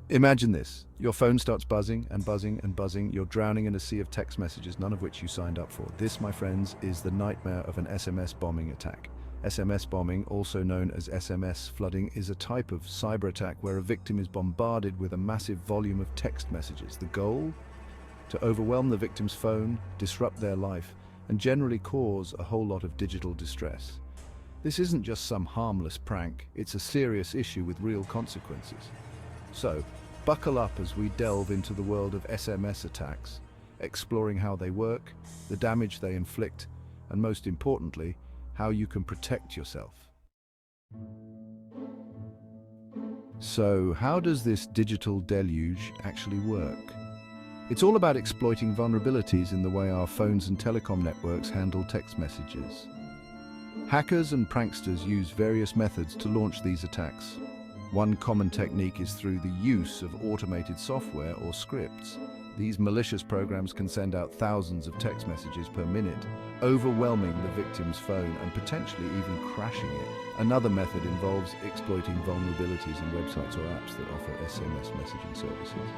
Imagine this. Your phone starts buzzing and buzzing and buzzing. You're drowning in a sea of text messages, none of which you signed up for. This, my friends, is the nightmare of an SMS bombing attack. SMS bombing, also known as SMS flooding, is a type of cyber attack where a victim is bombarded with a massive volume of text messages. The goal? To overwhelm the victim's phone, disrupt their life, and generally cause a whole lot of digital distress. This isn't just some harmless prank, it's a serious issue with real consequences. So, buckle up as we delve into the world of SMS attacks, exploring how they work, the damage they inflict, and most importantly, how you can protect yourself. So, how does this digital deluge actually work? It's all about exploiting vulnerabilities in the way our phones and telecom networks handle text messages. Hackers and pranksters use various methods to launch these attacks. One common technique is through the use of automated software or scripts. These malicious programs can send out thousands of text messages per minute, overwhelming the victim's phone and potentially even crashing it. Another method involves exploiting vulnerabilities in websites or apps that offer SMS messaging services.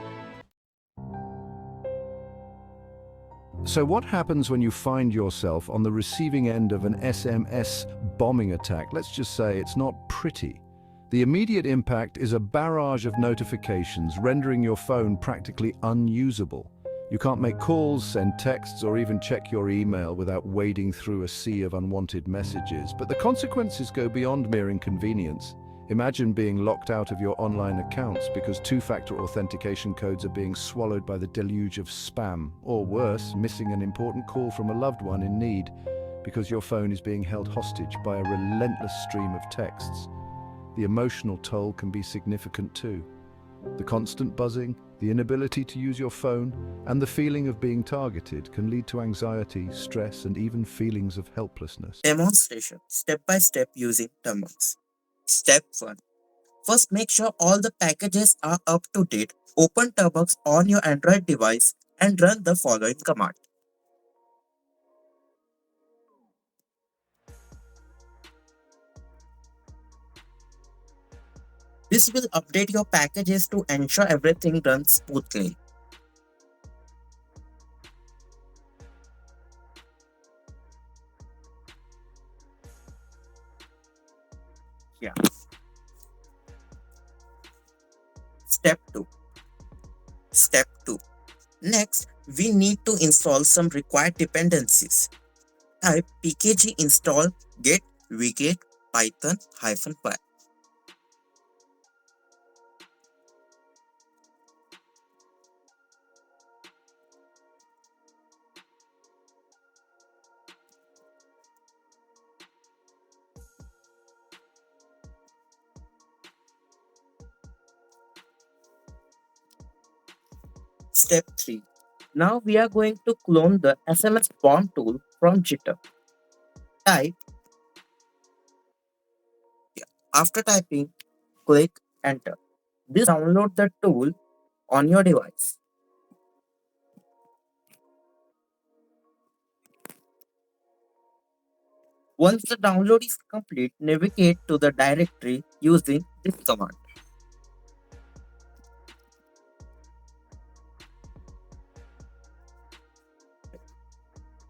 So what happens when you find yourself on the receiving end of an SMS bombing attack? Let's just say it's not pretty. The immediate impact is a barrage of notifications, rendering your phone practically unusable. You can't make calls, send texts, or even check your email without wading through a sea of unwanted messages. But the consequences go beyond mere inconvenience. Imagine being locked out of your online accounts because two-factor authentication codes are being swallowed by the deluge of spam. Or worse, missing an important call from a loved one in need because your phone is being held hostage by a relentless stream of texts. The emotional toll can be significant too. The constant buzzing, the inability to use your phone, and the feeling of being targeted can lead to anxiety, stress, and even feelings of helplessness. Demonstration step by step using terminals. Step 1. First, make sure all the packages are up to date. Open Termux on your Android device and run the following command. This will update your packages to ensure everything runs smoothly. Yeah. Step 2. Step 2. Next, we need to install some required dependencies. Type pkg install git wget python-py. Step 3. Now we are going to clone the SMS bomb tool from Jitter. Type. After typing, click enter. This download the tool on your device. Once the download is complete, navigate to the directory using this command.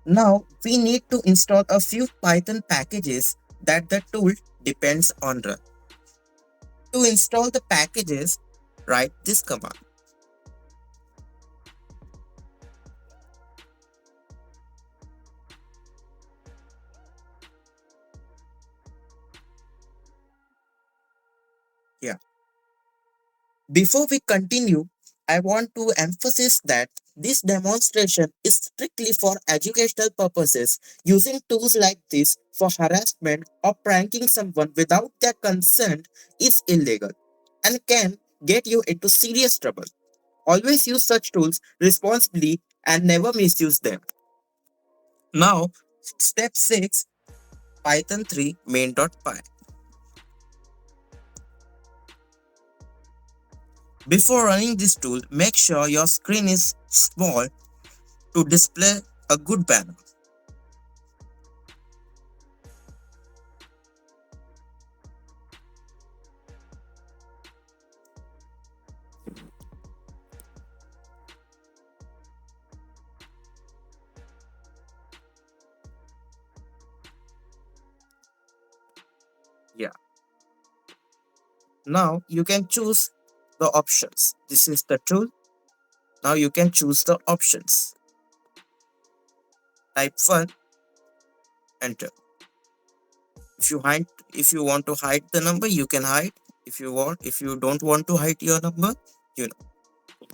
Now we need to install a few Python packages that the tool depends on run. To install the packages, write this command. Yeah. Before we continue, I want to emphasize that this demonstration is strictly for educational purposes. Using tools like this for harassment or pranking someone without their consent is illegal and can get you into serious trouble. Always use such tools responsibly and never misuse them. Now, step 6, Python 3 main.py. Before running this tool, make sure your screen is small to display a good banner. Now you can choose the options. This is the tool. Now you can choose the options. Type 1, enter. If you want to hide the number, you can hide. If you don't want to hide your number, you know.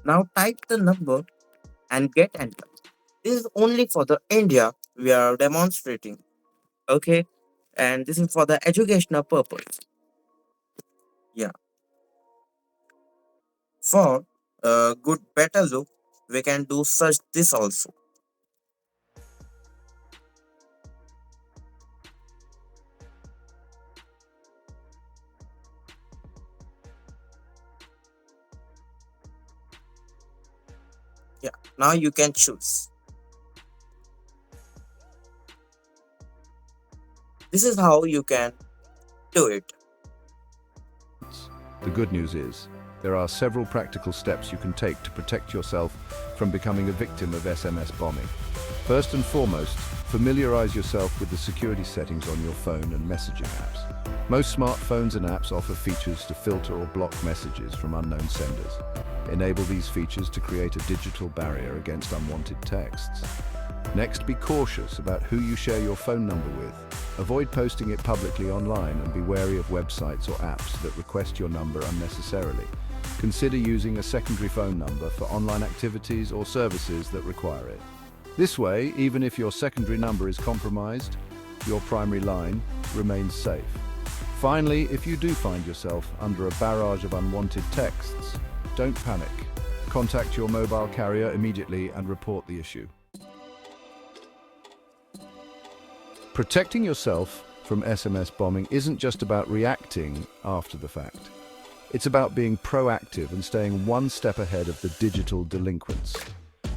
Now type the number and get enter. This is only for the India we are demonstrating. Okay, and this is for the educational purpose. Yeah, for a good better look, we can do search this also. Yeah, now you can choose. This is how you can do it. The good news is, there are several practical steps you can take to protect yourself from becoming a victim of SMS bombing. First and foremost, familiarize yourself with the security settings on your phone and messaging apps. Most smartphones and apps offer features to filter or block messages from unknown senders. Enable these features to create a digital barrier against unwanted texts. Next, be cautious about who you share your phone number with. Avoid posting it publicly online and be wary of websites or apps that request your number unnecessarily. Consider using a secondary phone number for online activities or services that require it. This way, even if your secondary number is compromised, your primary line remains safe. Finally, if you do find yourself under a barrage of unwanted texts, don't panic. Contact your mobile carrier immediately and report the issue. Protecting yourself from SMS bombing isn't just about reacting after the fact. It's about being proactive and staying one step ahead of the digital delinquents.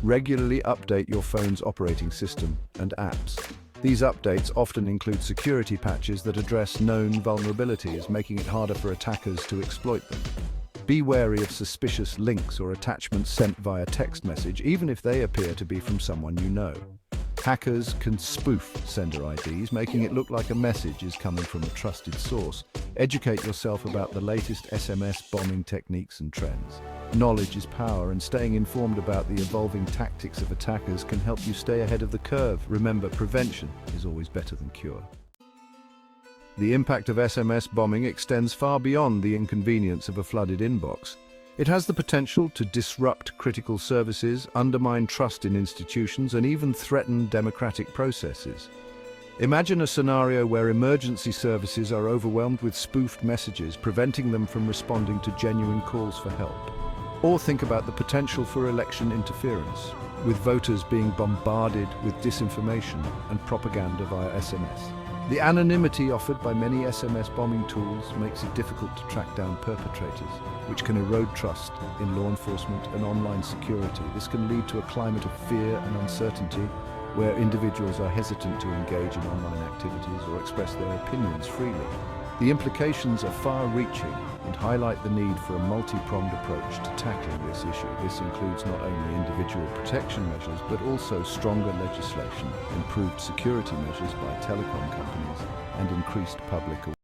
Regularly update your phone's operating system and apps. These updates often include security patches that address known vulnerabilities, making it harder for attackers to exploit them. Be wary of suspicious links or attachments sent via text message, even if they appear to be from someone you know. Hackers can spoof sender IDs, making it look like a message is coming from a trusted source. Educate yourself about the latest SMS bombing techniques and trends. Knowledge is power, and staying informed about the evolving tactics of attackers can help you stay ahead of the curve. Remember, prevention is always better than cure. The impact of SMS bombing extends far beyond the inconvenience of a flooded inbox. It has the potential to disrupt critical services, undermine trust in institutions, and even threaten democratic processes. Imagine a scenario where emergency services are overwhelmed with spoofed messages, preventing them from responding to genuine calls for help. Or think about the potential for election interference, with voters being bombarded with disinformation and propaganda via SMS. The anonymity offered by many SMS bombing tools makes it difficult to track down perpetrators, which can erode trust in law enforcement and online security. This can lead to a climate of fear and uncertainty, where individuals are hesitant to engage in online activities or express their opinions freely. The implications are far-reaching and highlight the need for a multi-pronged approach to tackling this issue. This includes not only individual protection measures, but also stronger legislation, improved security measures by telecom companies, and increased public awareness.